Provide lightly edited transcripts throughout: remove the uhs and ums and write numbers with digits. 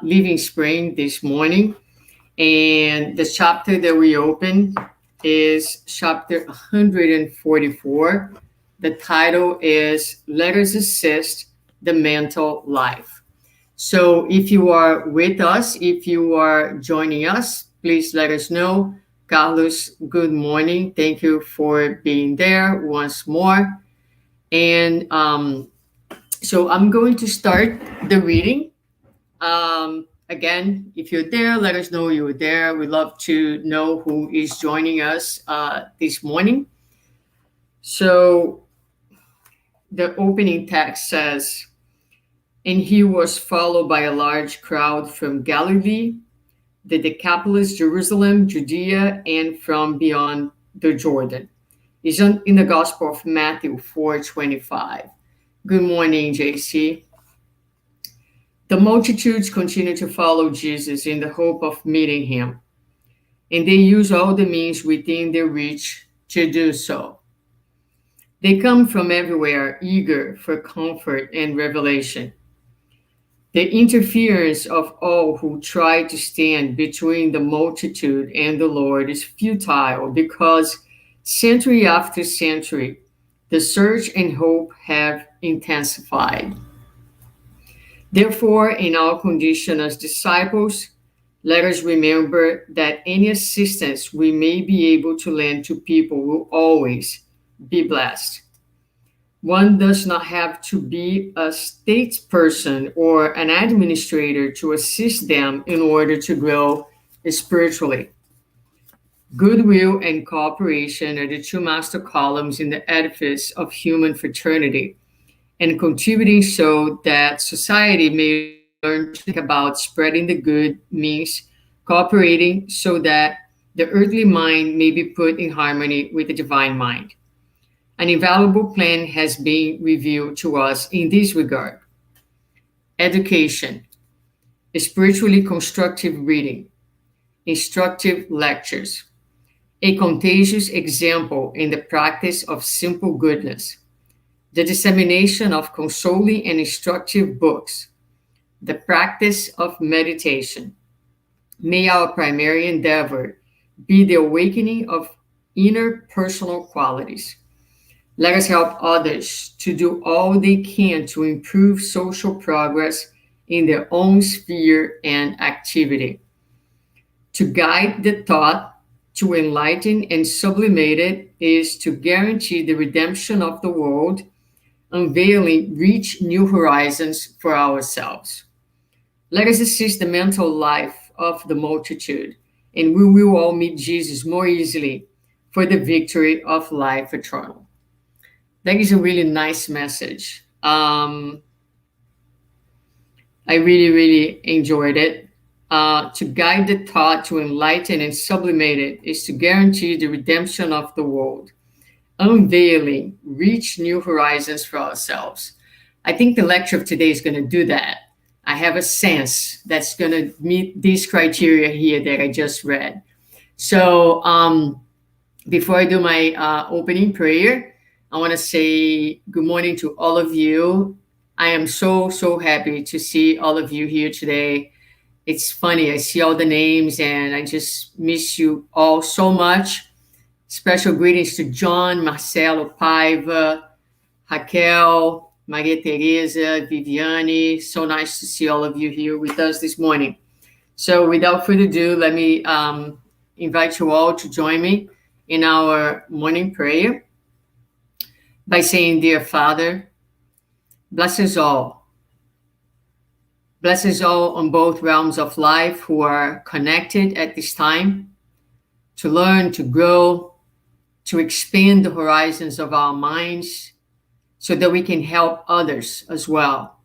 Living Spring this morning. And the chapter that we opened is chapter 144. The title is Let Us Assist the Mental Life. So if you are with us, if you are joining us, please let us know. Carlos, good morning. Thank you for being there once more. And so I'm going to start the reading. Again, if you're there, let us know you were there. We'd love to know who is joining us this morning. So the opening text says, and he was followed by a large crowd from Galilee, the Decapolis, Jerusalem, Judea, and from beyond the Jordan. It's in the Gospel of Matthew 4:25. Good morning, JC. The multitudes continued to follow Jesus in the hope of meeting him, and they use all the means within their reach to do so. They come from everywhere, eager for comfort and revelation. The interference of all who try to stand between the multitude and the Lord is futile because century after century, the search and hope have intensified. Therefore, in our condition as disciples, let us remember that any assistance we may be able to lend to people will always be blessed. One does not have to be a statesperson or an administrator to assist them in order to grow spiritually. Goodwill and cooperation are the two master columns in the edifice of human fraternity, and contributing so that society may learn to think about spreading the good means cooperating so that the earthly mind may be put in harmony with the divine mind. An invaluable plan has been revealed to us in this regard. Education, spiritually constructive reading, instructive lectures, a contagious example in the practice of simple goodness, the dissemination of consoling and instructive books, the practice of meditation. May our primary endeavor be the awakening of inner personal qualities. Let us help others to do all they can to improve social progress in their own sphere and activity. To guide the thought, to enlighten and sublimate it, is to guarantee the redemption of the world, unveiling rich new horizons for ourselves. Let us assist the mental life of the multitude, and we will all meet Jesus more easily for the victory of life eternal. That is a really nice message. I really enjoyed it. To guide the thought, to enlighten and sublimate it, is to guarantee the redemption of the world, unveiling rich new horizons for ourselves. I think the lecture of today is going to do that. I have a sense that's going to meet these criteria here that I just read. So before I do my opening prayer, I want to say good morning to all of you. I am so happy to see all of you here today. It's funny, I see all the names and I just miss you all so much. Special greetings to John, Marcelo, Paiva, Raquel, Maria Teresa, Viviane. So nice to see all of you here with us this morning. So without further ado, let me invite you all to join me in our morning prayer by saying, Dear Father, bless us all. Bless us all on both realms of life who are connected at this time to learn, to grow, to expand the horizons of our minds so that we can help others as well.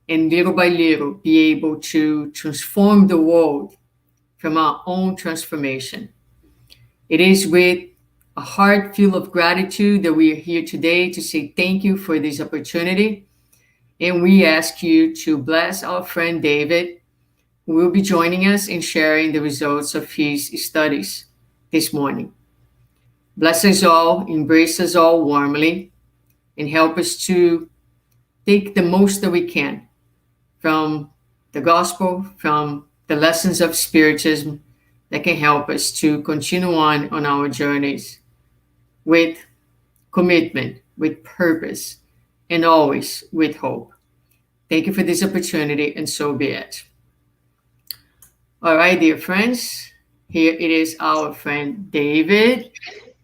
And little by little, be able to transform the world from our own transformation. It is with a heart full of gratitude that we are here today to say thank you for this opportunity. And we ask you to bless our friend David, who will be joining us and sharing the results of his studies this morning. Bless us all, embrace us all warmly, and help us to take the most that we can from the gospel, from the lessons of Spiritism that can help us to continue on our journeys with commitment, with purpose, and always with hope. Thank you for this opportunity, and so be it. All right, dear friends, here it is our friend David.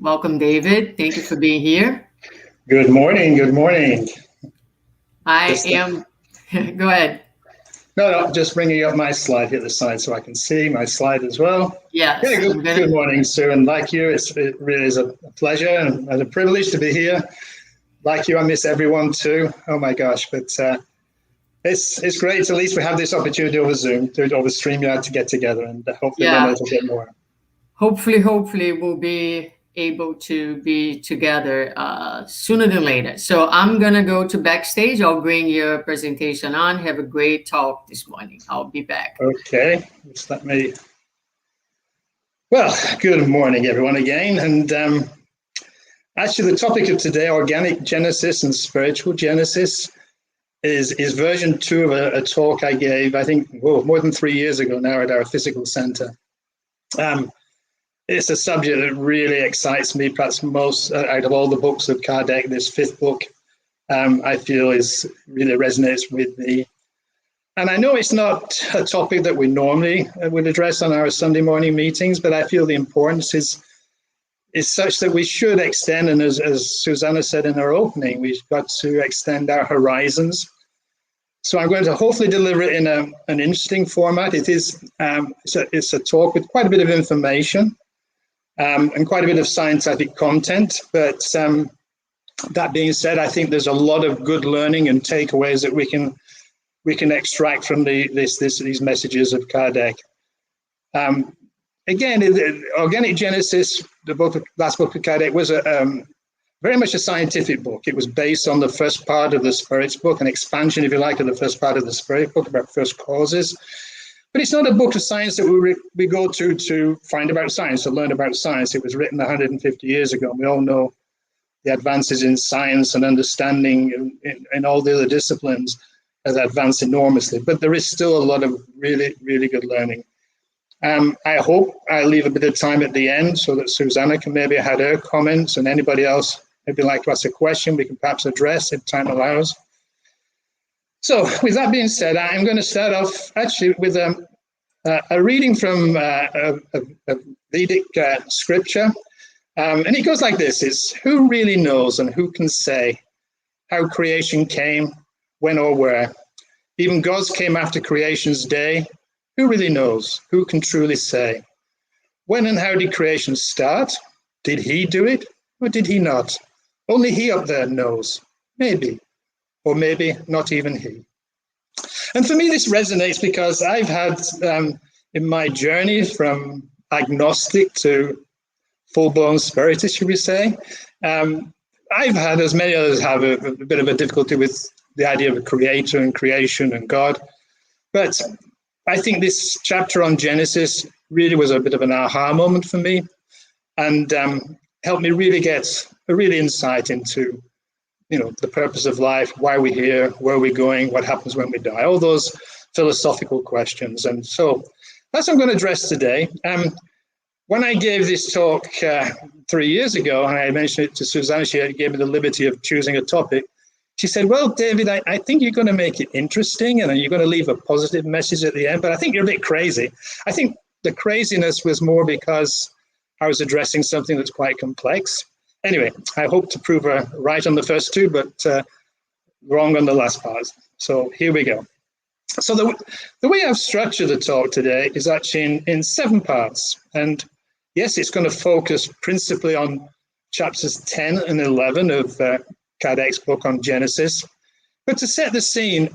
Welcome, David. Thank you for being here. Good morning. Good morning. Go ahead. No, just bringing up my slide here, the side, so I can see my slide as well. Yes. Yeah, good morning, Sue. And like you, it really is a pleasure and a privilege to be here. Like you, I miss everyone too. Oh my gosh, but it's great. At least we have this opportunity over Zoom, over StreamYard to get together, and hopefully learn a little bit more. Hopefully we'll be able to be together sooner than later. So I'm going to go to backstage. I'll bring your presentation on. Have a great talk this morning. I'll be back. Okay. Just let me... Well, good morning, everyone, again. And actually, the topic of today, organic genesis and spiritual genesis, is version 2 of a talk I gave, I think, more than 3 years ago now at our physical center. It's a subject that really excites me, perhaps most out of all the books of Cardeg. This 5th book, I feel, really resonates with me. And I know it's not a topic that we normally would address on our Sunday morning meetings, but I feel the importance is such that we should extend, and as Susanna said in her opening, we've got to extend our horizons. So I'm going to hopefully deliver it in an interesting format. It's a talk with quite a bit of information. And quite a bit of scientific content, but that being said, I think there's a lot of good learning and takeaways that we can extract from these messages of Cardeg. Again, Organic Genesis, last book of Cardeg, was very much a scientific book. It was based on the first part of the Spirits book, an expansion, if you like, of the first part of the Spirit book about first causes. But it's not a book of science that we go to find about science, to learn about science. It was written 150 years ago. And we all know the advances in science and understanding in all the other disciplines has advanced enormously. But there is still a lot of really, really good learning. I hope I leave a bit of time at the end so that Susanna can maybe add her comments, and anybody else maybe like to ask a question we can perhaps address if time allows. So with that being said, I'm going to start off actually with a reading from a Vedic scripture. And it goes like this. It's, who really knows and who can say how creation came, when or where? Even gods came after creation's day. Who really knows? Who can truly say? When and how did creation start? Did he do it or did he not? Only he up there knows. Maybe. Or maybe not even he. And for me, this resonates because I've had, in my journey from agnostic to full-blown spiritist, should we say, I've had, as many others have, a bit of a difficulty with the idea of a creator and creation and God. But I think this chapter on Genesis really was a bit of an aha moment for me, and helped me really get a real insight into the purpose of life, why we're here, where we're going, what happens when we die, all those philosophical questions. And so that's what I'm going to address today. When I gave this talk 3 years ago, and I mentioned it to Susanna, she gave me the liberty of choosing a topic. She said, well, David, I think you're going to make it interesting and you're going to leave a positive message at the end, but I think you're a bit crazy. I think the craziness was more because I was addressing something that's quite complex. Anyway, I hope to prove her right on the first two, but wrong on the last part. So here we go. So the way I've structured the talk today is actually in 7 parts. And yes, it's going to focus principally on chapters 10 and 11 of Cardeg's book on Genesis. But to set the scene,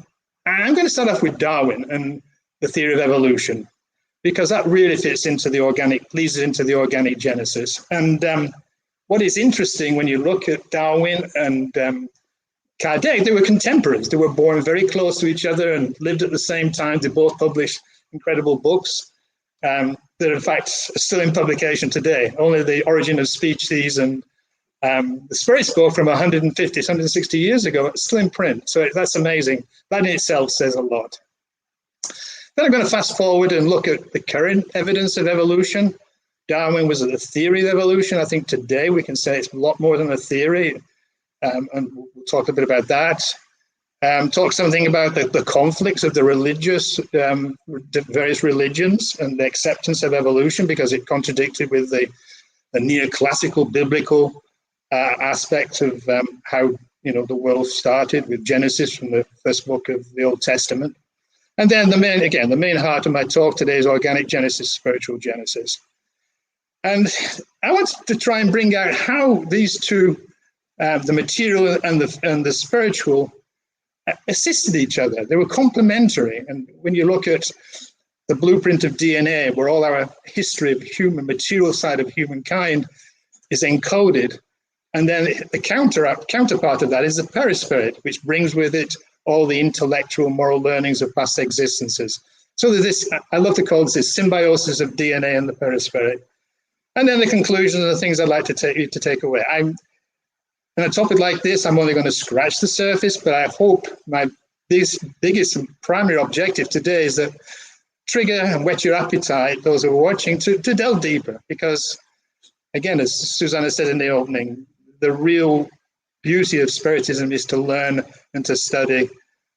I'm going to start off with Darwin and the theory of evolution, because that really fits into the bleeds into the organic genesis. And what is interesting when you look at Darwin and Cardeg, they were contemporaries. They were born very close to each other and lived at the same time. They both published incredible books that are in fact still in publication today. Only The Origin of Species and the Spirits book from 150, 160 years ago, it's still in print. So that's amazing. That in itself says a lot. Then I'm going to fast forward and look at the current evidence of evolution. Darwin was the theory of evolution. I think today we can say it's a lot more than a theory, and we'll talk a bit about that. Talk something about the conflicts of the religious, the various religions and the acceptance of evolution, because it contradicted with the neoclassical biblical aspect of how the world started with Genesis from the first book of the Old Testament. And then the main heart of my talk today is organic Genesis, spiritual Genesis. And I want to try and bring out how these two, the material and the spiritual, assisted each other. They were complementary. And when you look at the blueprint of DNA, where all our history of human material side of humankind is encoded, and then the counterpart of that is the perispirit, which brings with it all the intellectual, moral learnings of past existences. So there's this, I love to call this symbiosis of DNA and the perispirit. And then the conclusions are the things I'd like to take away. On a topic like this, I'm only going to scratch the surface, but I hope my biggest and primary objective today is that trigger and whet your appetite, those who are watching, to delve deeper. Because, again, as Susanna said in the opening, the real beauty of Spiritism is to learn and to study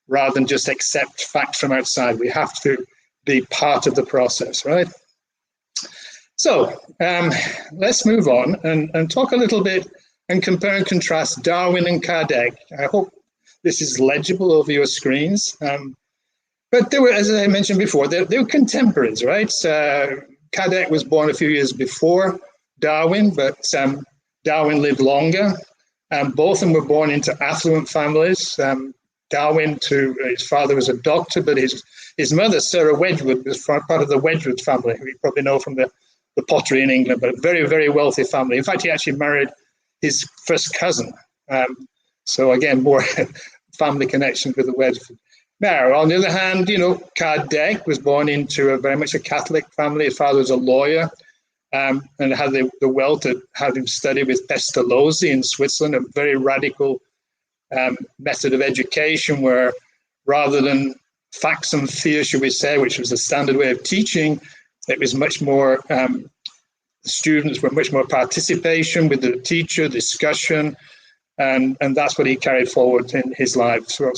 rather than just accept facts from outside. We have to be part of the process, right? So let's move on and talk a little bit and compare and contrast Darwin and Cardeg. I hope this is legible over your screens. But they were, as I mentioned before, they were contemporaries, right? Cardeg was born a few years before Darwin, but Darwin lived longer. Both of them were born into affluent families. Darwin, his father was a doctor, but his mother, Sarah Wedgwood, was part of the Wedgwood family, who you probably know from the pottery in England, but a very, very wealthy family. In fact, he actually married his first cousin. So again, more family connections with the Wedgwood. Now, on the other hand, Cardeg was born into very much a Catholic family. His father was a lawyer, and had the wealth to have him study with Pestalozzi in Switzerland, a very radical method of education where, rather than facts and fear, should we say, which was the standard way of teaching, it was much more, the students were much more participation with the teacher, discussion, and that's what he carried forward in his life. So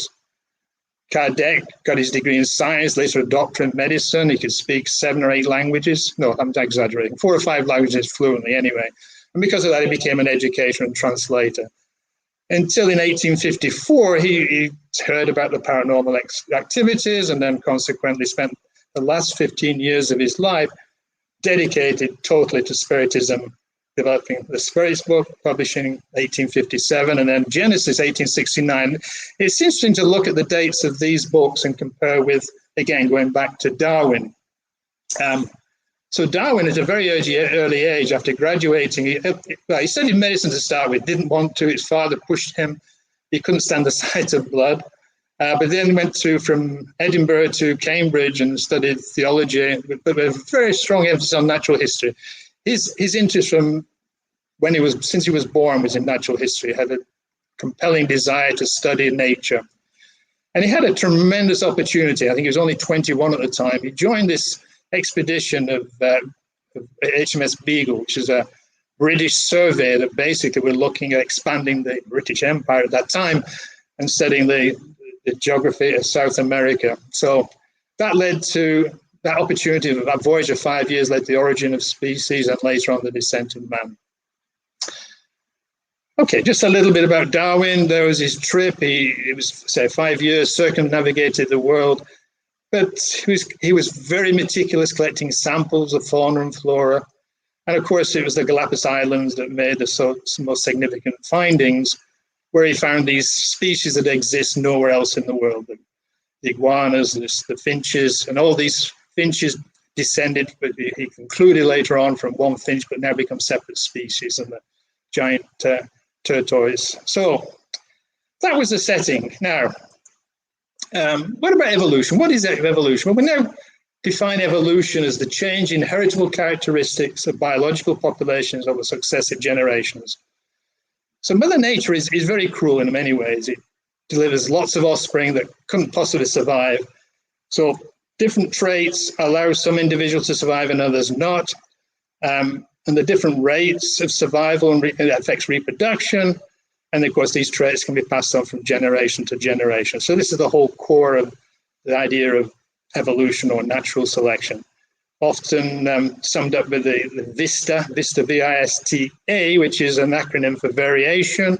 Cardeg got his degree in science, later a doctorate in medicine. He could speak 7 or 8 languages. No, I'm exaggerating. 4 or 5 languages fluently anyway. And because of that, he became an educator and translator. Until in 1854, he heard about the paranormal activities and then consequently spent the last 15 years of his life dedicated totally to Spiritism, developing the Spirits book, publishing 1857, and then Genesis 1869. It's interesting to look at the dates of these books and compare with, again, going back to Darwin. So Darwin, at a very early age, after graduating, he studied medicine to start with, didn't want to. His father pushed him. He couldn't stand the sight of blood. But then went from Edinburgh to Cambridge and studied theology, but with a very strong emphasis on natural history. His interest since he was born was in natural history. He had a compelling desire to study nature. And he had a tremendous opportunity. I think he was only 21 at the time. He joined this expedition of HMS Beagle, which is a British survey that basically were looking at expanding the British Empire at that time and studying the geography of South America. So that led to that opportunity of that voyage of 5 years, led to the origin of species and later on the descent of man. Okay, just a little bit about Darwin. There was his trip. He was, say, 5 years, circumnavigated the world. But he was very meticulous, collecting samples of fauna and flora. And of course, it was the Galapagos Islands that made the most significant findings, where he found these species that exist nowhere else in the world. The iguanas, the finches, and all these finches descended, but he concluded later on from one finch, but now become separate species, and the giant tortoise. So that was the setting. Now, what about evolution? What is evolution? Well, we now define evolution as the change in heritable characteristics of biological populations over successive generations. So Mother Nature is very cruel in many ways. It delivers lots of offspring that couldn't possibly survive. So different traits allow some individuals to survive and others not. And the different rates of survival and affects reproduction. And of course, these traits can be passed on from generation to generation. So this is the whole core of the idea of evolution or natural selection. Often summed up with the VISTA, V-I-S-T-A, which is an acronym for variation.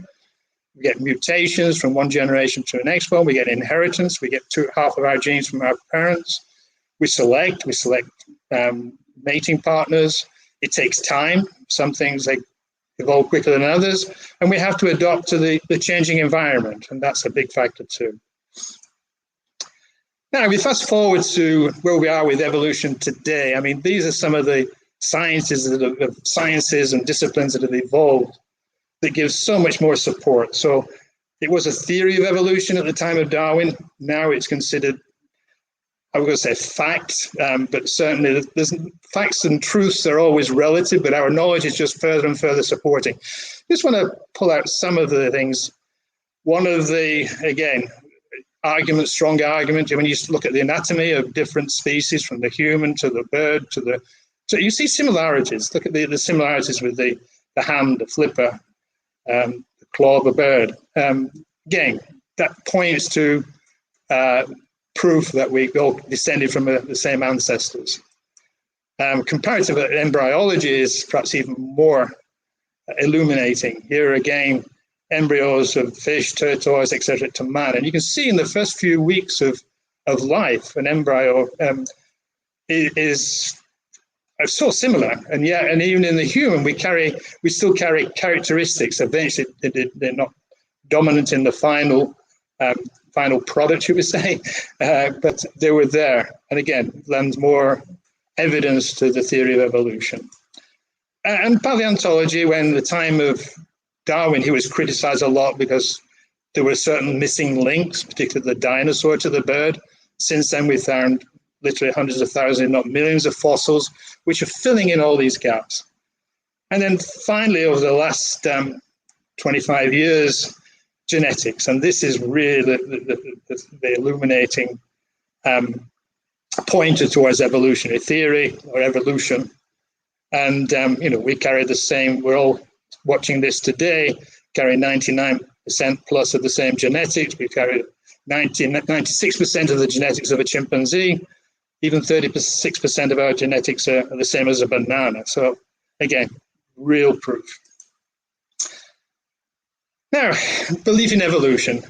We get mutations from one generation to the next one. We get inheritance. We get half of our genes from our parents. We select mating partners. It takes time. Some things they evolve quicker than others. And we have to adapt to the changing environment. And that's a big factor too. Now, we fast forward to where we are with evolution today. I mean, these are some of the sciences and disciplines that have evolved that give so much more support. So it was a theory of evolution at the time of Darwin. Now it's considered, I was going to say fact, but certainly there's facts and truths are always relative, but our knowledge is just further and further supporting. Just want to pull out some of the things. One of the, again, strong argument, when you look at the anatomy of different species, from the human to the bird so you see similarities. Look at the similarities with the hand, the flipper, the claw of a bird. Again, that points to proof that we all descended from the same ancestors. Comparative embryology is perhaps even more illuminating. Here again, embryos of fish, tortoise, etc., to man. And you can see in the first few weeks of life, an embryo is so similar. And yet, and even in the human, we still carry characteristics. Eventually, they're not dominant in the final product, should we say, but they were there. And again, lends more evidence to the theory of evolution. And paleontology, when the time of Darwin, he was criticized a lot because there were certain missing links, particularly the dinosaur to the bird. Since then, we found literally hundreds of thousands, if not millions of fossils, which are filling in all these gaps. And then finally, over the last 25 years, genetics. And this is really the illuminating pointer towards evolutionary theory or evolution. And, we carry the same, we're all watching this today, carry 99% plus of the same genetics. We carry 96% of the genetics of a chimpanzee. Even 36% of our genetics are the same as a banana. So again, real proof. Now, belief in evolution.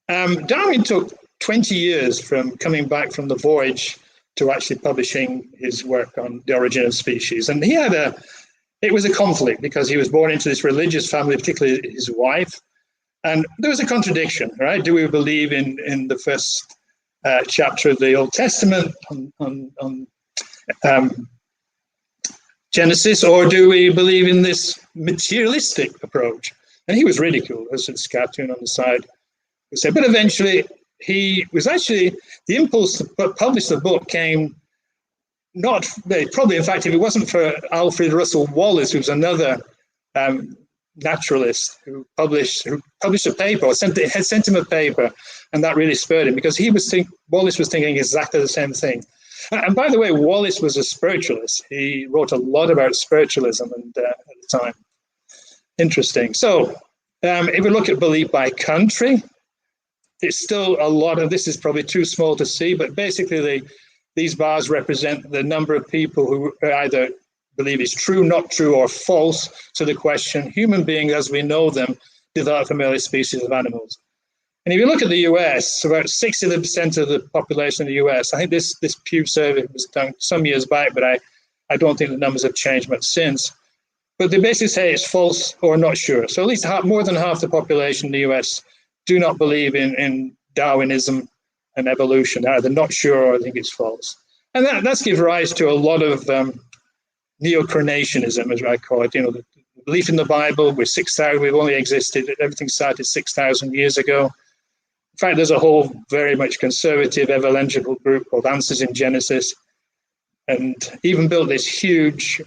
Darwin took 20 years from coming back from the voyage to actually publishing his work on the origin of species. And it was a conflict because he was born into this religious family, particularly his wife. And there was a contradiction, right? Do we believe in the first chapter of the Old Testament on Genesis, or do we believe in this materialistic approach? And he was ridiculed, as this cartoon on the side would say. But eventually, he was actually, the impulse to publish the book came probably, in fact, if it wasn't for Alfred Russel Wallace, who was another naturalist who published a paper, or had sent him a paper, and that really spurred him, because Wallace was thinking exactly the same thing. And by the way, Wallace was a spiritualist. He wrote a lot about spiritualism at the time. Interesting. So if we look at belief by country, it's still a lot of, this is probably too small to see, but basically these bars represent the number of people who either believe is true, not true, or false to the question, human beings as we know them developed from early species of animals. And if you look at the US, about 60% of the population of the US, I think this Pew survey was done some years back, but I don't think the numbers have changed much since. But they basically say it's false or not sure. So at least more than half the population in the US do not believe in Darwinism and evolution. They're either not sure or think it's false. And that's gives rise to a lot of neo-creationism, as I call it. The belief in the Bible, we've only existed, everything started 6,000 years ago. In fact, there's a whole very much conservative evangelical group called Answers in Genesis, and even built this huge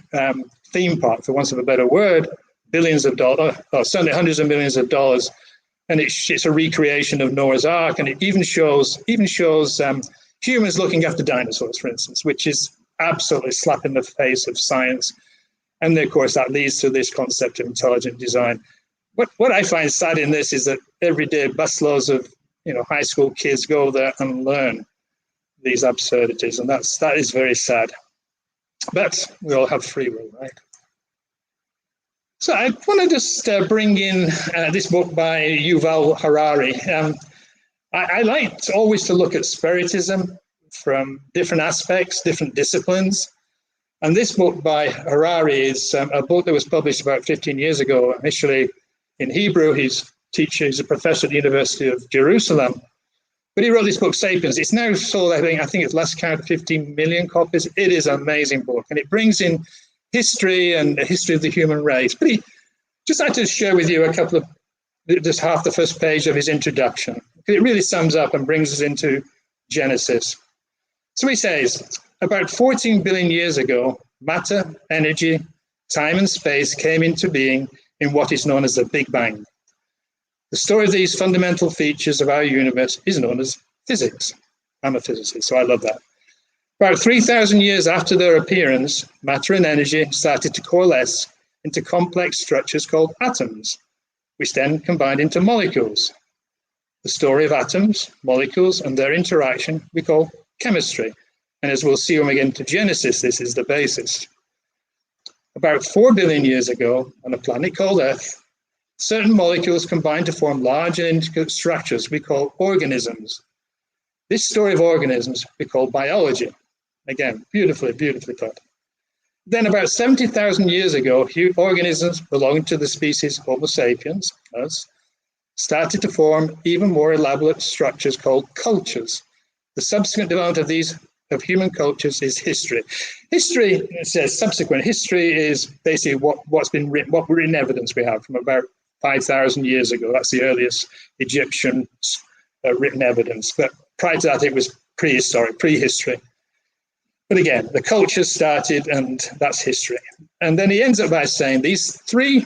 theme park, for want of a better word, billions of dollars, or certainly hundreds of millions of dollars. And it's a recreation of Noah's Ark, and it even shows humans looking after dinosaurs, for instance, which is absolutely slap in the face of science. And then, of course, that leads to this concept of intelligent design. What I find sad in this is that every day busloads of high school kids go there and learn these absurdities, and that is very sad. But we all have free will, right? So I want to just bring in this book by Yuval Harari. I like always to look at Spiritism from different aspects, different disciplines. And this book by Harari is a book that was published about 15 years ago, initially in Hebrew. He's a professor at the University of Jerusalem. But he wrote this book, Sapiens. It's now sold, I think it's last count, 15 million copies. It is an amazing book. And it brings in history and the history of the human race. But he just like to share with you just half the first page of his introduction. It really sums up and brings us into Genesis. So he says, about 14 billion years ago, matter, energy, time and space came into being in what is known as the Big Bang. The story of these fundamental features of our universe is known as physics. I'm a physicist, so I love that. About 3,000 years after their appearance, matter and energy started to coalesce into complex structures called atoms, which then combined into molecules. The story of atoms, molecules, and their interaction we call chemistry. And as we'll see when we get into Genesis, this is the basis. About 4 billion years ago, on a planet called Earth, certain molecules combined to form large and intricate structures we call organisms. This story of organisms we call biology. Again, beautifully, beautifully put. Then about 70,000 years ago, organisms belonging to the species Homo sapiens, us, started to form even more elaborate structures called cultures. The subsequent development of human cultures is history. History, it says subsequent, history is basically what's been written, what written evidence we have from about 5,000 years ago. That's the earliest Egyptian written evidence. But prior to that, it was prehistoric, prehistory. But again, the culture started, and that's history. And then he ends up by saying these three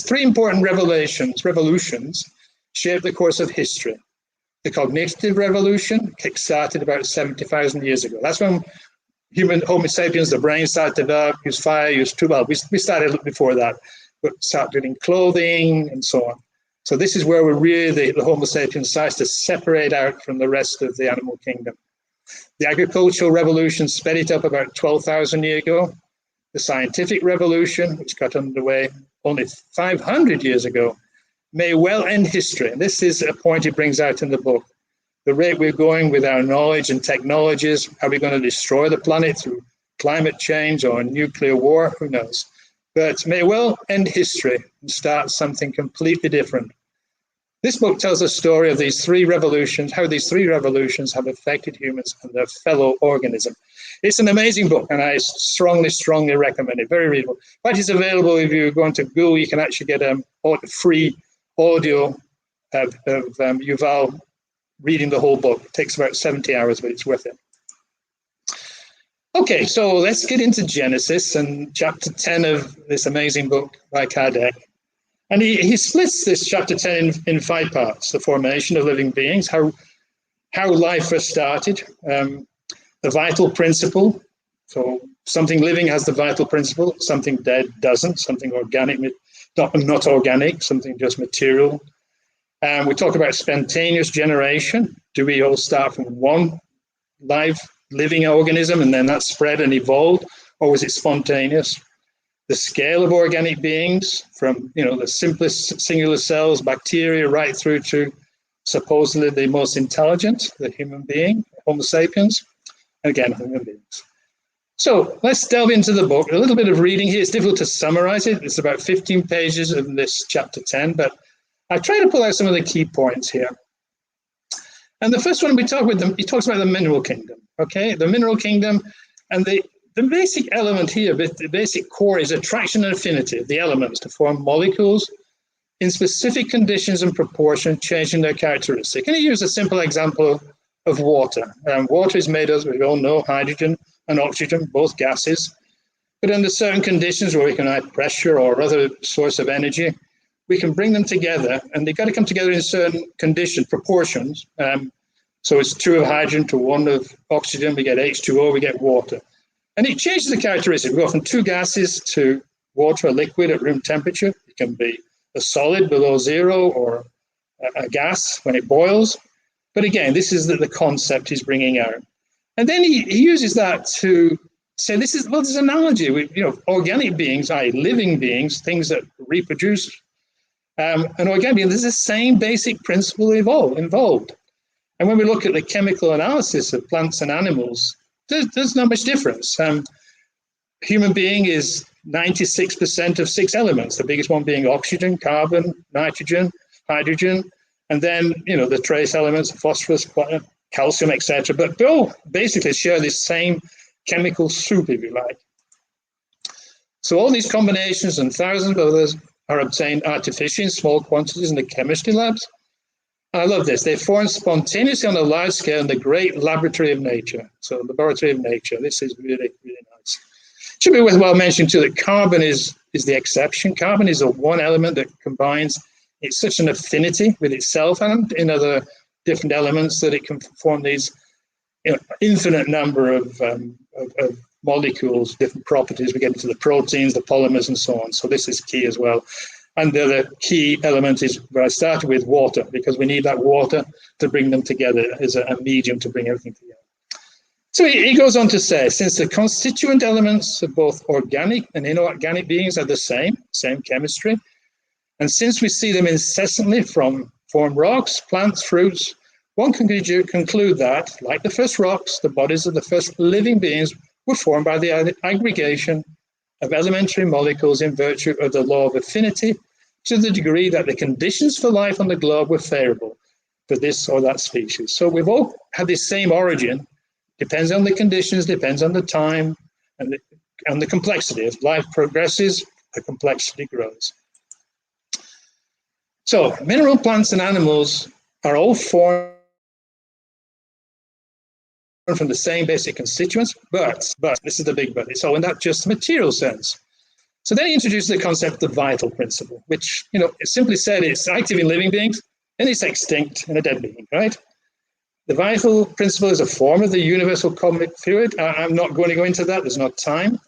important revolutions shaped the course of history. The cognitive revolution kick-started about 70,000 years ago. That's when Homo sapiens, the brain started to develop, use fire, use tools. Well, we started before that, but started doing clothing and so on. So this is where the Homo sapiens starts to separate out from the rest of the animal kingdom. The agricultural revolution sped it up about 12,000 years ago. The scientific revolution, which got underway only 500 years ago, may well end history. And this is a point he brings out in the book. The rate we're going with our knowledge and technologies, are we going to destroy the planet through climate change or nuclear war? Who knows? But may well end history and start something completely different. This book tells a story of these three revolutions, how these three revolutions have affected humans and their fellow organism. It's an amazing book, and I strongly, strongly recommend it. Very readable. But it's available if you go into Google. You can actually get a free audio of Yuval reading the whole book. It takes about 70 hours, but it's worth it. Okay, so let's get into Genesis and chapter 10 of this amazing book by Cardeg. And he splits this chapter 10 in 5 parts: the formation of living beings, how life first started, the vital principle. So something living has the vital principle, something dead doesn't, something organic, not organic, something just material. We talk about spontaneous generation. Do we all start from one live living organism and then that spread and evolved, or was it spontaneous? The scale of organic beings, from the simplest singular cells, bacteria, right through to supposedly the most intelligent, the human being, Homo sapiens, and again, human beings. So let's delve into the book. A little bit of reading here. It's difficult to summarize it. It's about 15 pages in this chapter 10, but I try to pull out some of the key points here. And the first one he talks about the mineral kingdom. Okay, the mineral kingdom, and the basic element here, the basic core, is attraction and affinity, the elements to form molecules in specific conditions and proportion, changing their characteristic. And he used a simple example of water. Water is made of, we all know, hydrogen and oxygen, both gases. But under certain conditions where we can add pressure or other source of energy, we can bring them together, and they've got to come together in certain conditions, proportions, So it's 2 of hydrogen to 1 of oxygen, we get H2O, we get water. And it changes the characteristics. We go from 2 gases to water, a liquid at room temperature. It can be a solid below 0 or a gas when it boils. But again, this is the concept he's bringing out. And then he uses that to say, this is an analogy. Organic beings, i.e. living beings, things that reproduce, and organic beings, there's the same basic principle involved. And when we look at the chemical analysis of plants and animals, there's not much difference. Human being is 96% of 6 elements, the biggest one being oxygen, carbon, nitrogen, hydrogen, and then, the trace elements, phosphorus, calcium, etc. But they all basically share this same chemical soup, if you like. So all these combinations and thousands of others are obtained artificially in small quantities in the chemistry labs. I love this. They form spontaneously on a large scale in the great laboratory of nature. So, laboratory of nature. This is really, really nice. It should be worthwhile mentioning too that carbon is the exception. Carbon is the one element that combines. It's such an affinity with itself and in other different elements that it can form these infinite number of molecules, different properties. We get into the proteins, the polymers, and so on. So this is key as well. And the other key element is where I started with, water, because we need that water to bring them together as a medium to bring everything together. So he goes on to say, since the constituent elements of both organic and inorganic beings are the same chemistry, and since we see them incessantly form rocks, plants, fruits, one can conclude that, like the first rocks, the bodies of the first living beings were formed by the aggregation of elementary molecules in virtue of the law of affinity, to the degree that the conditions for life on the globe were favorable for this or that species. So we've all had this same origin, depends on the conditions, depends on the time, and the complexity. As life progresses, the complexity grows. So mineral plants and animals are all formed from the same basic constituents, but this is the big but, it's all in that just material sense. So then he introduces the concept of the vital principle, which, simply said, it's active in living beings and it's extinct in a dead being, right? The vital principle is a form of the universal cosmic fluid. I'm not going to go into that, there's not time.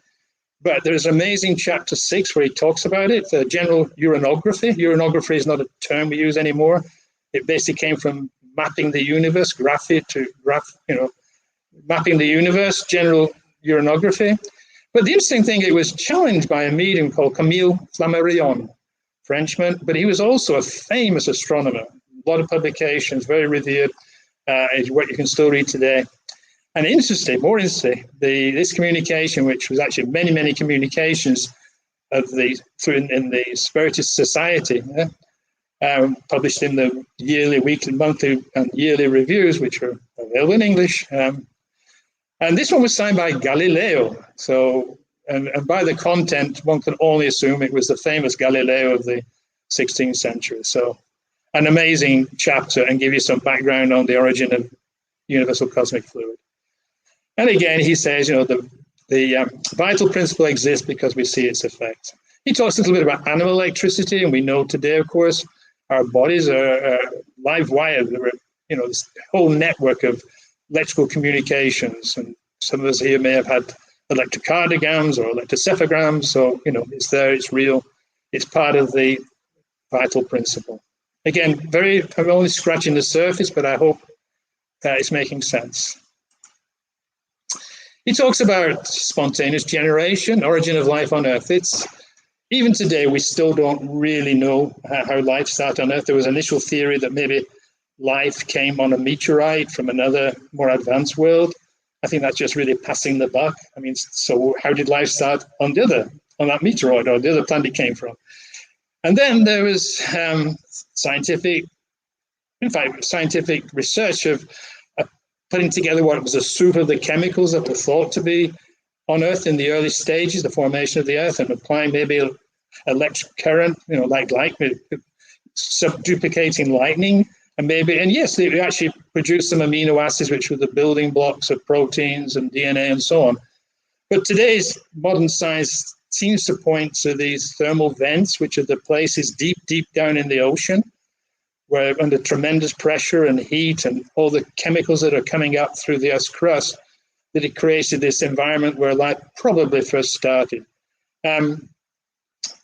But there's an amazing chapter 6 where he talks about it, the General Uranography. Uranography is not a term we use anymore. It basically came from mapping the universe, mapping the universe, General Uranography. But the interesting thing, it was challenged by a medium called Camille Flammarion, Frenchman, but he was also a famous astronomer. A lot of publications, very revered, what you can still read today. And more interesting, this communication, which was actually many communications in the Spiritist Society, published in the yearly, weekly, monthly, and yearly reviews, which are available in English. And this one was signed by Galileo. So, and by the content, one can only assume it was the famous Galileo of the 16th century. So, an amazing chapter, and give you some background on the origin of universal cosmic fluid. And again, he says, the vital principle exists because we see its effect. He talks a little bit about animal electricity, and we know today, of course, our bodies are live wired. This whole network of electrical communications, and some of us here may have had electrocardiograms or electrocephalograms. So, it's there, it's real, it's part of the vital principle. Again, I'm only scratching the surface, but I hope that it's making sense. He talks about spontaneous generation, origin of life on Earth. Even today, we still don't really know how life started on Earth. There was an initial theory that maybe life came on a meteorite from another more advanced world. I think that's just really passing the buck. I mean, so how did life start on that meteoroid or the other planet it came from? And then there was scientific research of putting together what was a soup of the chemicals that were thought to be on Earth in the early stages, the formation of the Earth, and applying maybe electric current, like subduplicating lightning. And yes, they actually produced some amino acids, which were the building blocks of proteins and DNA and so on. But today's modern science seems to point to these thermal vents, which are the places deep down in the ocean, where under tremendous pressure and heat and all the chemicals that are coming up through the Earth's crust, that it created this environment where life probably first started. And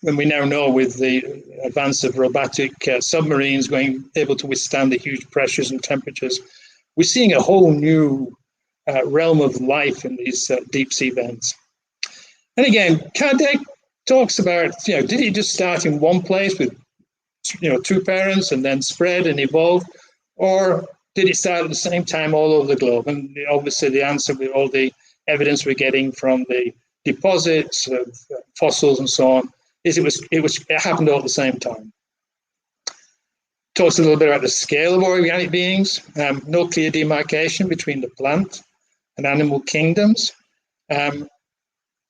we now know with the advance of robotic submarines able to withstand the huge pressures and temperatures, we're seeing a whole new realm of life in these deep sea vents. And again, Cardeg talks about, did it just start in one place with, two parents and then spread and evolve, or did it start at the same time all over the globe? And obviously the answer with all the evidence we're getting from the deposits of fossils and so on is it happened all at the same time. Talks a little bit about the scale of organic beings, no clear demarcation between the plant and animal kingdoms.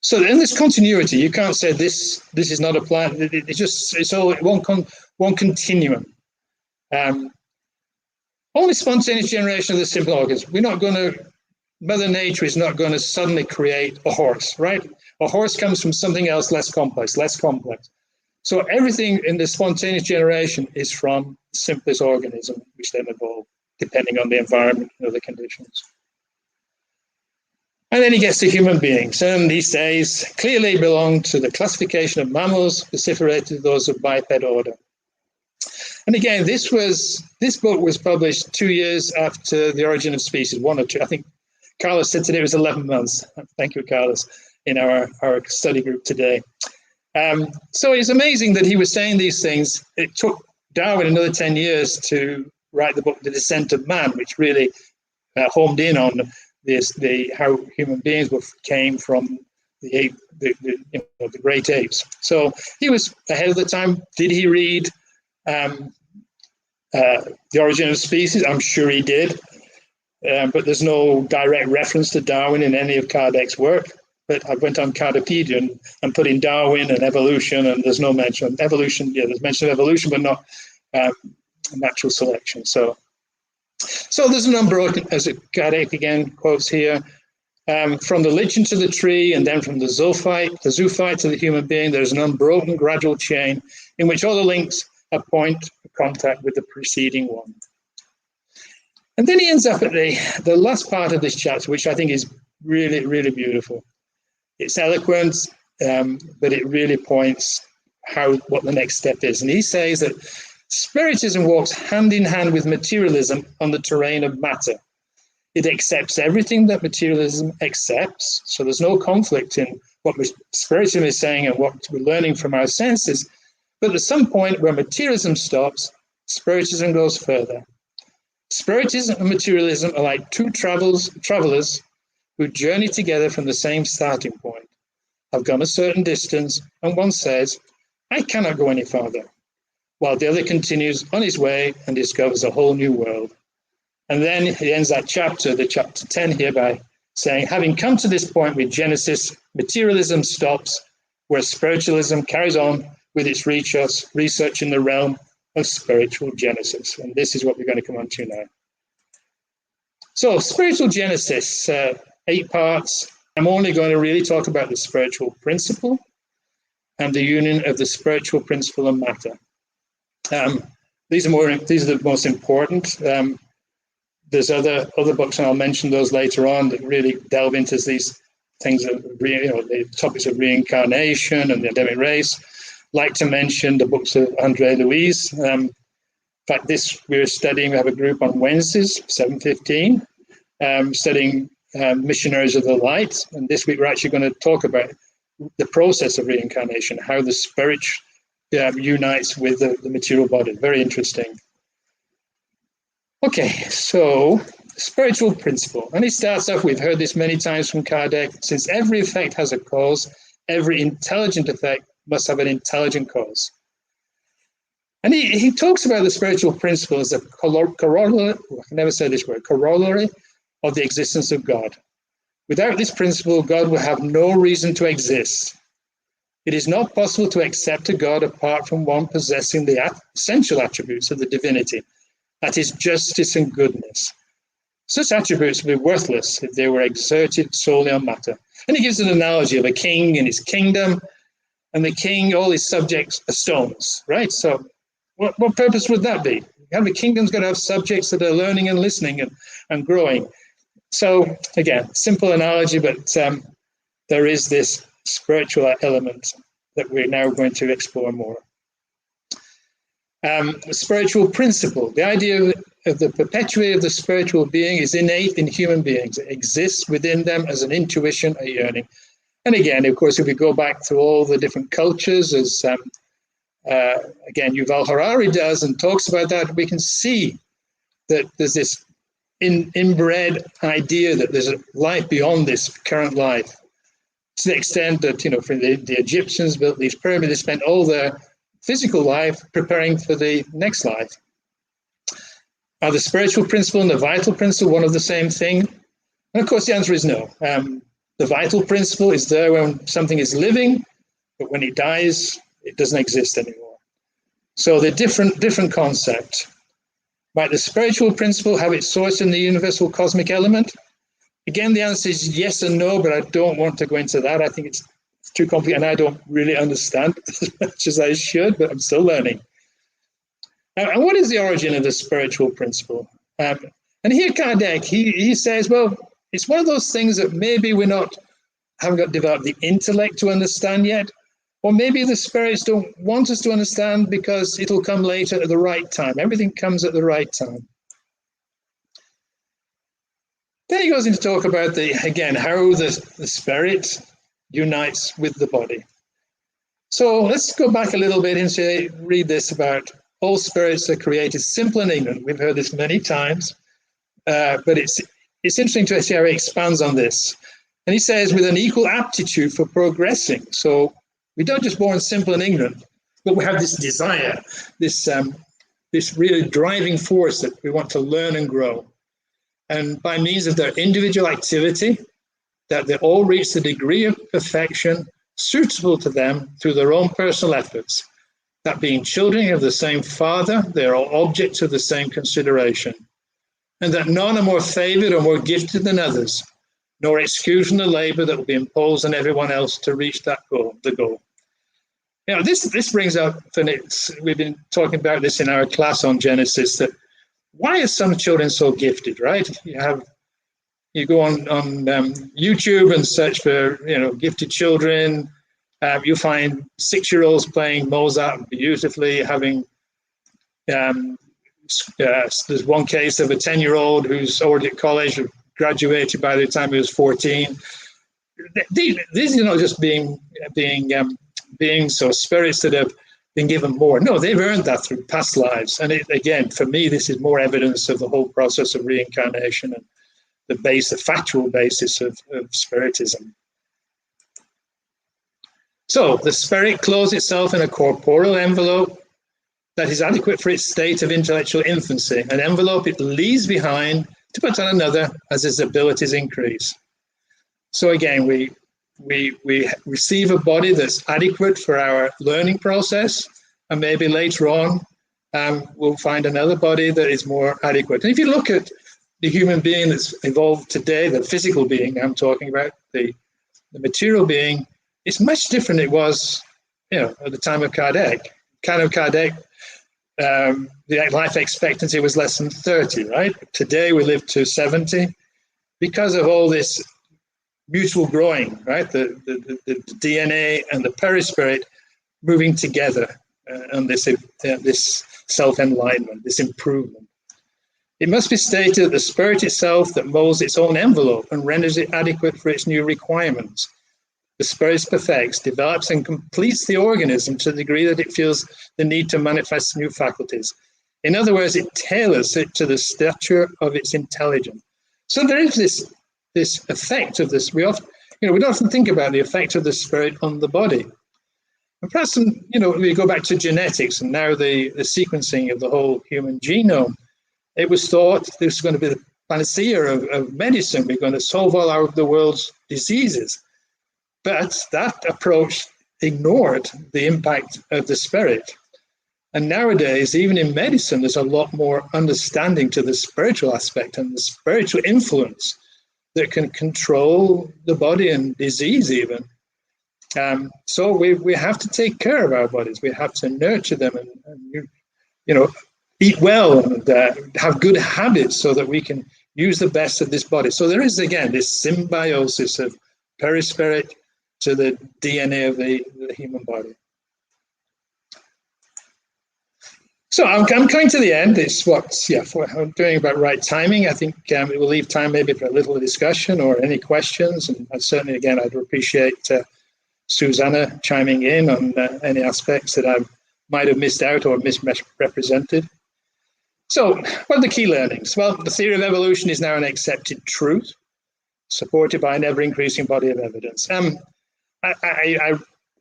So in this continuity, you can't say this is not a plant. It's all one continuum. Only spontaneous generation of the simple organs. Mother Nature is not going to suddenly create a horse, right? A horse comes from something else less complex. So everything in the spontaneous generation is from the simplest organism, which then evolved, depending on the environment and other conditions. And then he gets to human beings, and he says, clearly belong to the classification of mammals, vociferated those of biped order. And again, this book was published 2 years after The Origin of Species, 1 or 2. I think Carlos said today it was 11 months. Thank you, Carlos, in our study group today. So it's amazing that he was saying these things. It took Darwin another 10 years to write the book, The Descent of Man, which really homed in on how human beings came from the great apes. So he was ahead of the time. Did he read The Origin of Species? I'm sure he did. But there's no direct reference to Darwin in any of Cardeg's work. But I went on Cardopedia and put in Darwin and evolution, and there's no mention of evolution. Yeah, there's mention of evolution, but not natural selection. So there's an unbroken, as Cardeg again quotes here, from the lichen to the tree, and then from the zoophyte to the human being, there's an unbroken gradual chain in which all the links are point of contact with the preceding one. And then he ends up at the last part of this chapter, which I think is really, really beautiful. It's eloquent, but it really points what the next step is. And he says that Spiritism walks hand in hand with materialism on the terrain of matter. It accepts everything that materialism accepts. So there's no conflict in what Spiritism is saying and what we're learning from our senses. But at some point where materialism stops, Spiritism goes further. Spiritism and materialism are like two travelers who journey together from the same starting point. Have gone a certain distance, and one says, I cannot go any farther, while the other continues on his way and discovers a whole new world. And then he ends that chapter, the chapter 10 here, by saying, having come to this point with Genesis, materialism stops, where spiritualism carries on with its research in the realm of spiritual genesis. And this is what we're going to come on to now. So spiritual genesis, 8 parts. I'm only going to really talk about the spiritual principle and the union of the spiritual principle and matter. These are the most important. There's other books, and I'll mention those later on, that really delve into these things, the topics of reincarnation and the endemic race. Like to mention the books of André Louise. In fact, we have a group on Wednesdays, 7:15, studying Missionaries of the Light. And this week we're actually going to talk about the process of reincarnation, how the spirit unites with the material body. Very interesting. Okay, so spiritual principle. And he starts off, we've heard this many times from Cardeg, since every effect has a cause, every intelligent effect must have an intelligent cause. And he talks about the spiritual principle as a corollary, I can never say this word, corollary of the existence of God. Without this principle, God will have no reason to exist. It is not possible to accept a God apart from one possessing the essential attributes of the divinity, that is, justice and goodness. Such attributes would be worthless if they were exerted solely on matter. And he gives an analogy of a king in his kingdom, and the king, all his subjects are stones, right? So what purpose would that be? Every kingdom's got to have subjects that are learning and listening and growing. So again, simple analogy, but there is this spiritual element that we're now going to explore more. The spiritual principle, the idea of the perpetuity of the spiritual being is innate in human beings. It exists within them as an intuition, a yearning. And again, of course, if we go back to all the different cultures, as again, Yuval Harari does and talks about that, we can see that there's this inbred idea that there's a life beyond this current life. To the extent that, for the Egyptians built these pyramids, they spent all their physical life preparing for the next life. Are the spiritual principle and the vital principle one of the same thing? And of course, the answer is no. The vital principle is there when something is living, but when it dies, it doesn't exist anymore. So they're different concepts. Might the spiritual principle have its source in the universal cosmic element? Again, the answer is yes and no, but I don't want to go into that. I think it's too complicated, and I don't really understand as much as I should, but I'm still learning. And what is the origin of the spiritual principle? And here Cardeg, he says, well, it's one of those things that maybe haven't got developed the intellect to understand yet, or maybe the spirits don't want us to understand because it'll come later at the right time. Everything comes at the right time. Then he goes into talk about, how the spirit unites with the body. So let's go back a little bit and read this about all spirits are created simple and ignorant. We've heard this many times, but it's interesting to see how he expands on this. And he says, with an equal aptitude for progressing. So we don't just born simple and ignorant, but we have this desire, this really driving force that we want to learn and grow. And by means of their individual activity, that they all reach the degree of perfection suitable to them through their own personal efforts. That being children of the same Father, they are all objects of the same consideration. And that none are more favored or more gifted than others, nor excused from the labor that will be imposed on everyone else to reach that goal, the goal. This brings up, and we've been talking about this in our class on Genesis, that why are some children so gifted, right? You go on YouTube and search for, gifted children. You find 6-year-olds playing Mozart beautifully, having, there's one case of a 10-year-old who's already at college, graduated by the time he was 14. These are not just beings or spirits that have been given more. No, they've earned that through past lives. And again, for me, this is more evidence of the whole process of reincarnation and the factual basis of Spiritism. So the spirit clothes itself in a corporeal envelope that is adequate for its state of intellectual infancy, an envelope it leaves behind to put on another as its abilities increase. So again, we receive a body that's adequate for our learning process, and maybe later on we'll find another body that is more adequate. And if you look at the human being that's evolved today, the physical being I'm talking about, the material being, it's much different than it was, at the time of Cardeg. Cardeg, the life expectancy was less than 30, right? Today we live to 70 because of all this mutual growing, right? The DNA and the perispirit moving together and this self-enlightenment, this improvement. It must be stated that the spirit itself that molds its own envelope and renders it adequate for its new requirements. The spirit perfects, develops, and completes the organism to the degree that it feels the need to manifest new faculties. In other words, it tailors it to the stature of its intelligence. So there is this effect of this. We don't often think about the effect of the spirit on the body. And perhaps, we go back to genetics and now the sequencing of the whole human genome. It was thought this was going to be the panacea of medicine. We're going to solve all the world's diseases. But that approach ignored the impact of the spirit. And nowadays, even in medicine, there's a lot more understanding to the spiritual aspect and the spiritual influence that can control the body and disease even. So we have to take care of our bodies. We have to nurture them and eat well and have good habits so that we can use the best of this body. So there is, again, this symbiosis of perispirit to the DNA of the human body. So I'm coming to the end. It's I'm doing about right timing. I think it will leave time maybe for a little discussion or any questions. And certainly, again, I'd appreciate Susanna chiming in on any aspects that I might have missed out or misrepresented. So what are the key learnings? Well, the theory of evolution is now an accepted truth, supported by an ever-increasing body of evidence.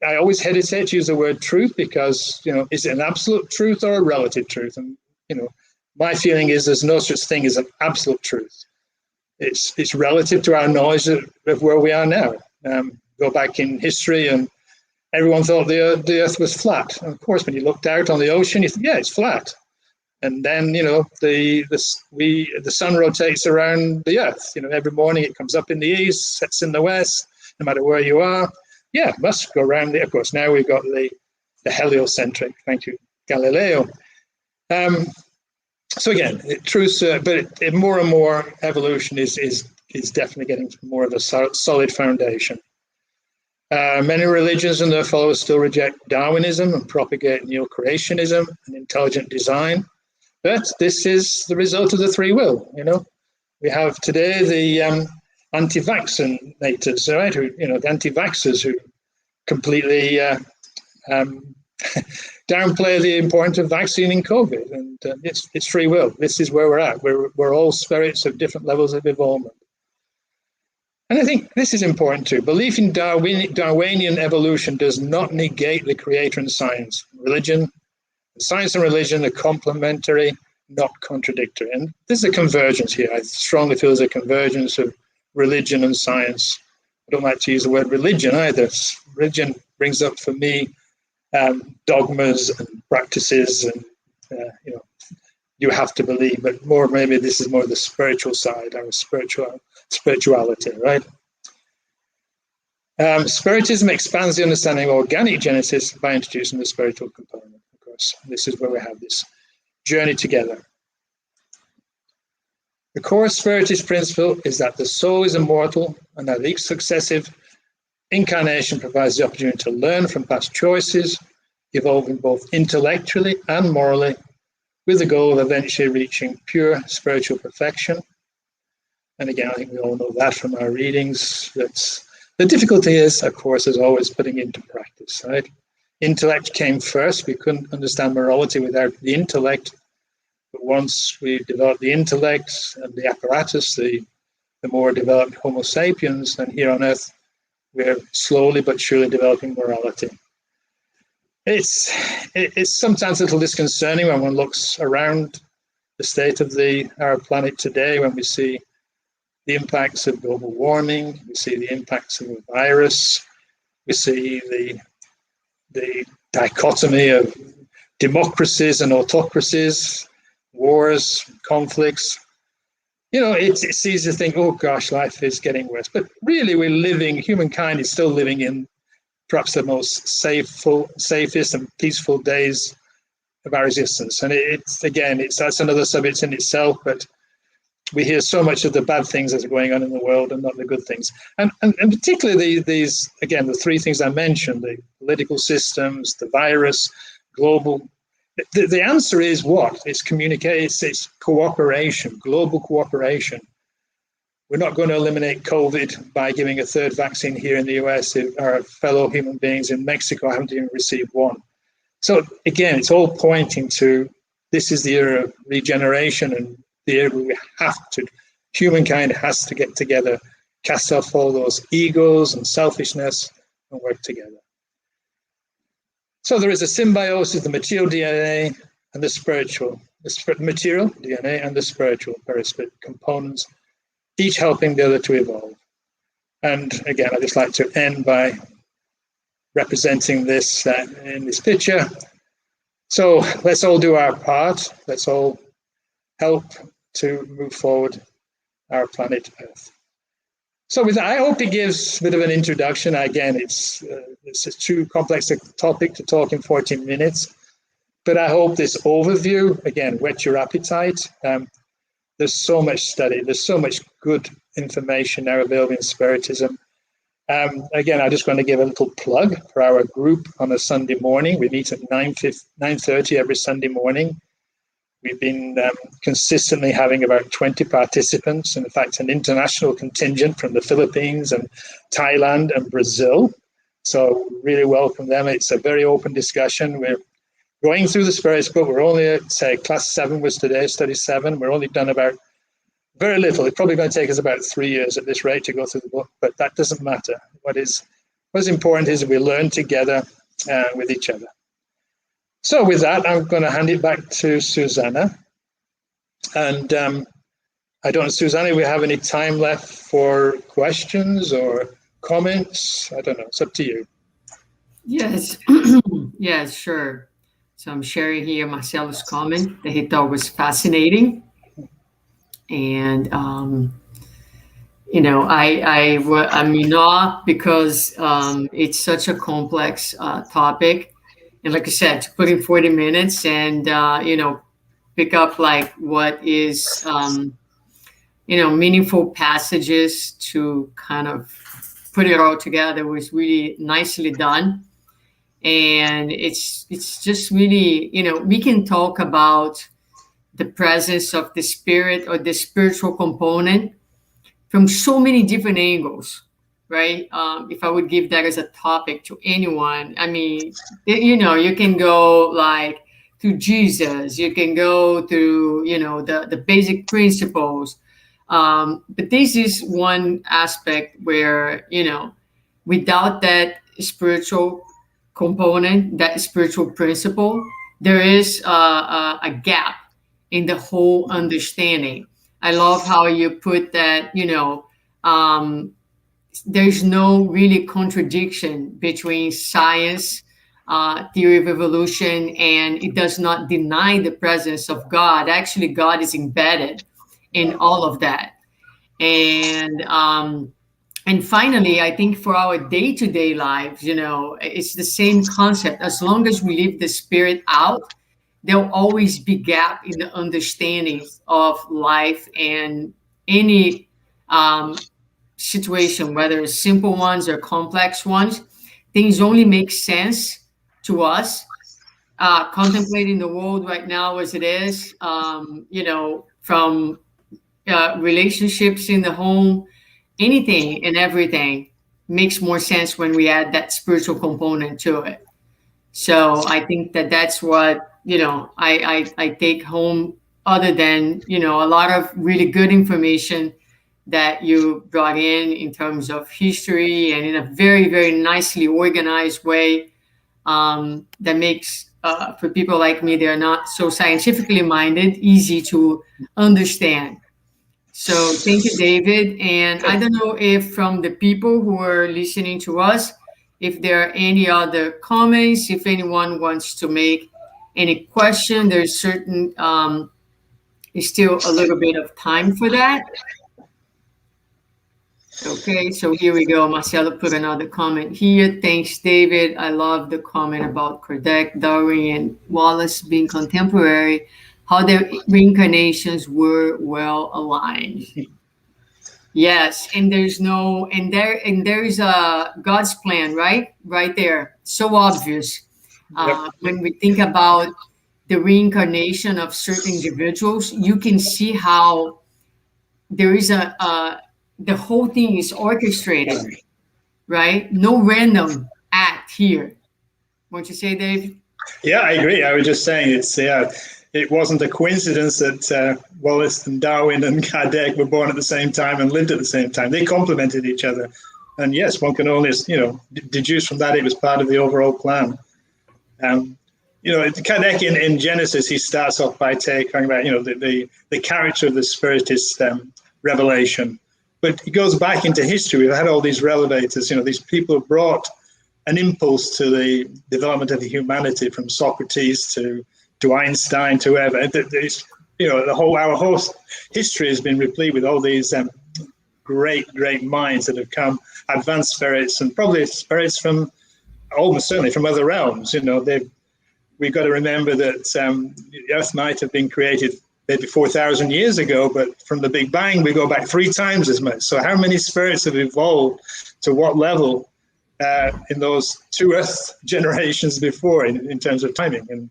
I always hesitate to use the word truth because, is it an absolute truth or a relative truth? And, my feeling is there's no such thing as an absolute truth. It's relative to our knowledge of where we are now. Go back in history and everyone thought the earth was flat. And of course, when you looked out on the ocean, you think, yeah, it's flat. And then, the sun rotates around the earth. Every morning it comes up in the east, sets in the west, no matter where you are. Yeah, it must go around there. Of course, now we've got the heliocentric, thank you, Galileo. So again, truth, but more and more evolution is definitely getting more of a solid foundation. Many religions and their followers still reject Darwinism and propagate neo-creationism and intelligent design. But this is the result of the free will, We have today the anti-vaccinators, right? The anti-vaxxers who completely downplay the importance of vaccinating COVID, and it's free will. This is where we're at. We're all spirits of different levels of evolvement, and I think this is important too. Belief in Darwinian evolution does not negate the creator and science. Science and religion are complementary, not contradictory, and there's a convergence here. I strongly feel there's a convergence of religion and science. I don't like to use the word religion either. Religion brings up for me dogmas and practices, and you have to believe. But maybe this is more the spiritual side, our spirituality, right? Spiritism expands the understanding of organic genesis by introducing the spiritual component. Of course, this is where we have this journey together. The core Spiritist principle is that the soul is immortal and that each successive incarnation provides the opportunity to learn from past choices, evolving both intellectually and morally, with the goal of eventually reaching pure spiritual perfection. And again, I think we all know that from our readings. The difficulty is, of course, as always, putting into practice, right? Intellect came first. We couldn't understand morality without the intellect. But once we developed the intellect and the apparatus, the more developed Homo sapiens, and here on Earth, we're slowly but surely developing morality. It's sometimes a little disconcerting when one looks around the state of our planet today, when we see the impacts of global warming, we see the impacts of a virus, we see the dichotomy of democracies and autocracies, wars, conflicts. It's easy to think, oh gosh, life is getting worse. But really, humankind is still living in perhaps the most safest and peaceful days of our existence. And that's another subject in itself, but we hear so much of the bad things that are going on in the world and not the good things. And particularly these, again, the three things I mentioned, the political systems, the virus, global. The answer is what? It's communication, it's cooperation, global cooperation. We're not going to eliminate COVID by giving a third vaccine here in the US if our fellow human beings in Mexico haven't even received one. So again, it's all pointing to this is the era of regeneration and the era where humankind has to get together, cast off all those egos and selfishness and work together. So there is a symbiosis, the material DNA and the spiritual, material DNA and the spiritual perispirit components, each helping the other to evolve. And again, I'd just like to end by representing this in this picture. So let's all do our part. Let's all help to move forward our planet Earth. So with that, I hope it gives a bit of an introduction. Again, it's too complex a topic to talk in 14 minutes. But I hope this overview, again, whet your appetite. There's so much study. There's so much good information now available in Spiritism. Again, I just want to give a little plug for our group on a Sunday morning. We meet at 9:30 every Sunday morning. We've been consistently having about 20 participants, and in fact, an international contingent from the Philippines and Thailand and Brazil. So really welcome them. It's a very open discussion. We're going through the Spirits book. We're only at, say, class 7 was today, study 7. We're only done about very little. It's probably going to take us about 3 years at this rate to go through the book, but that doesn't matter. What's important is we learn together with each other. So with that, I'm going to hand it back to Susanna. And I don't know, Susanna, we have any time left for questions or comments? I don't know. It's up to you. Yes. Yes, sure. So I'm sharing here Marcelo's comment that he thought was fascinating. And, you know, I'm in awe because it's such a complex topic. And like I said, to put in 40 minutes and, you know, pick up like what is, you know, meaningful passages to kind of put it all together was really nicely done. And it's just really, you know, we can talk about the presence of the spirit or the spiritual component from so many different angles, right? If I would give that as a topic to anyone, I mean, you know, you can go like to Jesus, you can go to, you know, the basic principles. But this is one aspect where, you know, without that spiritual component, that spiritual principle, there is a gap in the whole understanding. I love how you put that, you know, there's no really contradiction between science, theory of evolution, and it does not deny the presence of God. Actually, God is embedded in all of that. And finally, I think for our day-to-day lives, you know, it's the same concept. As long as we leave the spirit out, there'll always be gap in the understanding of life and any situation, whether it's simple ones or complex ones. Things only make sense to us contemplating the world right now as it is, you know, from relationships in the home, anything and everything makes more sense when we add that spiritual component to it. So I think that that's what, you know, I take home, other than, you know, a lot of really good information that you brought in terms of history and in a very, very nicely organized way that makes, for people like me, they're not so scientifically minded, easy to understand. So thank you, David. And I don't know if from the people who are listening to us, if there are any other comments, if anyone wants to make any question, there's certain, still a little bit of time for that. Okay, so here we go. Marcelo put another comment here. Thanks, David. I love the comment about Cardeg, Darwin, and Wallace being contemporary, how their reincarnations were well aligned. Yes, and there's no, and there is a God's plan, right? Right there. So obvious. When we think about the reincarnation of certain individuals, you can see how there is the whole thing is orchestrated, right? No random act here. Won't you say, Dave? Yeah, I agree. I was just saying it wasn't a coincidence that Wallace and Darwin and Cardeg were born at the same time and lived at the same time. They complemented each other. And yes, one can only, you know, deduce from that it was part of the overall plan. You know, Cardeg in Genesis, he starts off by talking about, you know, the character of the Spiritist revelation. But he goes back into history. We've had all these revelators, you know, these people who brought an impulse to the development of humanity, from Socrates to Einstein to whoever. You know, our whole history has been replete with all these great minds that have come, advanced spirits, and probably spirits from almost certainly from other realms. You know, we've got to remember that the Earth might have been created maybe 4,000 years ago, but from the Big Bang, we go back 3 times as much. So how many spirits have evolved to what level in those 2 Earth generations before in terms of timing? And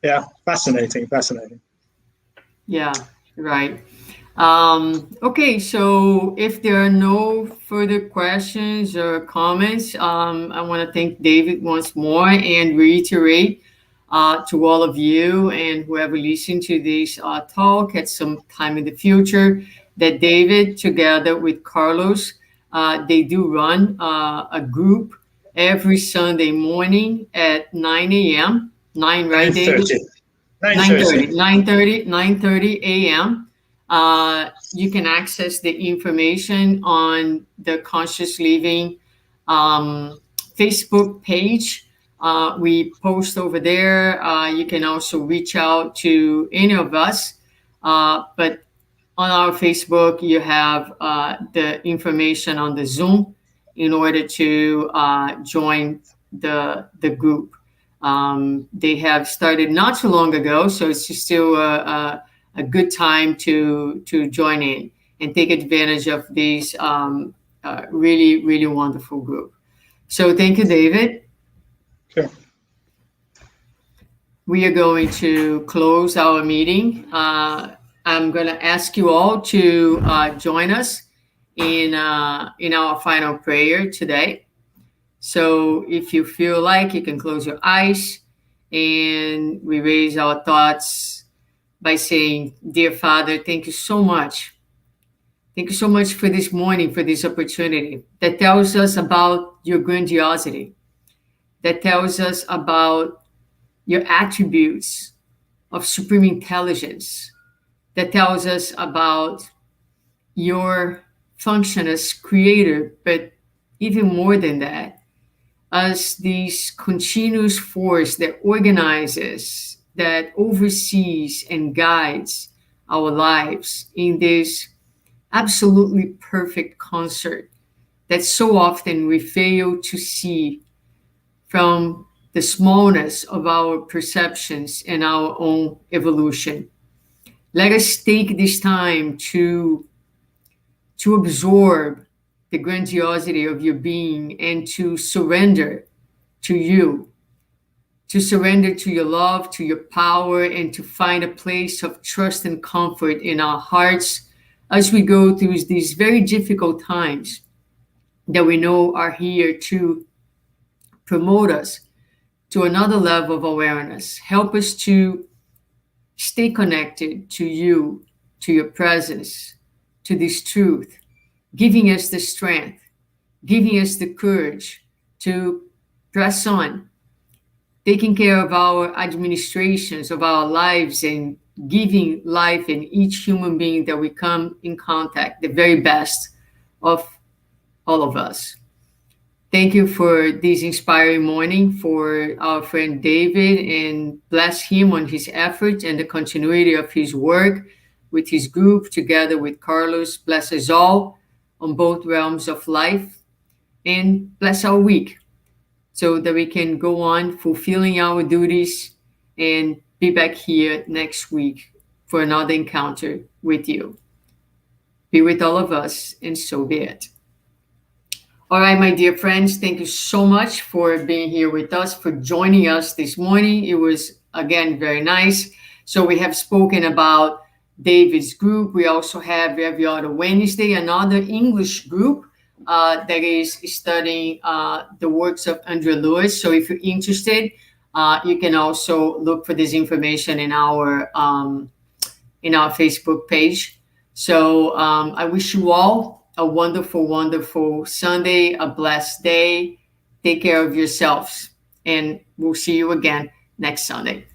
yeah, fascinating. Yeah, right. Okay, so if there are no further questions or comments, I want to thank David once more and reiterate to all of you and whoever listened to this talk at some time in the future that David, together with Carlos, they do run a group every Sunday morning at 9 a.m. 9, right, David? 9:30 a.m. You can access the information on the Conscious Living Facebook page. We post over there. You can also reach out to any of us. But on our Facebook, you have the information on the Zoom in order to join the group. They have started not too long ago, so it's still a good time to join in and take advantage of this really, really wonderful group. So thank you, David. Sure. We are going to close our meeting. I'm going to ask you all to join us in our final prayer today. So if you feel like, you can close your eyes and we raise our thoughts by saying, Dear Father, thank you so much. Thank you so much for this morning, for this opportunity that tells us about your grandiosity, that tells us about your attributes of supreme intelligence, that tells us about your function as creator, but even more than that, as this continuous force that organizes, that oversees and guides our lives in this absolutely perfect concert that so often we fail to see from the smallness of our perceptions and our own evolution. Let us take this time to absorb the grandiosity of your being and to surrender to you, to surrender to your love, to your power, and to find a place of trust and comfort in our hearts as we go through these very difficult times that we know are here to promote us to another level of awareness. Help us to stay connected to you, to your presence, to this truth, giving us the strength, giving us the courage to press on, taking care of our administrations of our lives and giving life in each human being that we come in contact, the very best of all of us. Thank you for this inspiring morning for our friend David, and bless him on his efforts and the continuity of his work with his group together with Carlos. Bless us all on both realms of life, and bless our week so that we can go on fulfilling our duties and be back here next week for another encounter with you. Be with all of us, and so be it. All right, my dear friends, thank you so much for being here with us, for joining us this morning. It was, again, very nice. So we have spoken about David's group. We also have every other Wednesday another English group that is studying the works of Andrew Lewis. So if you're interested, you can also look for this information in our Facebook page. So I wish you all a wonderful, wonderful Sunday, a blessed day. Take care of yourselves, and we'll see you again next Sunday.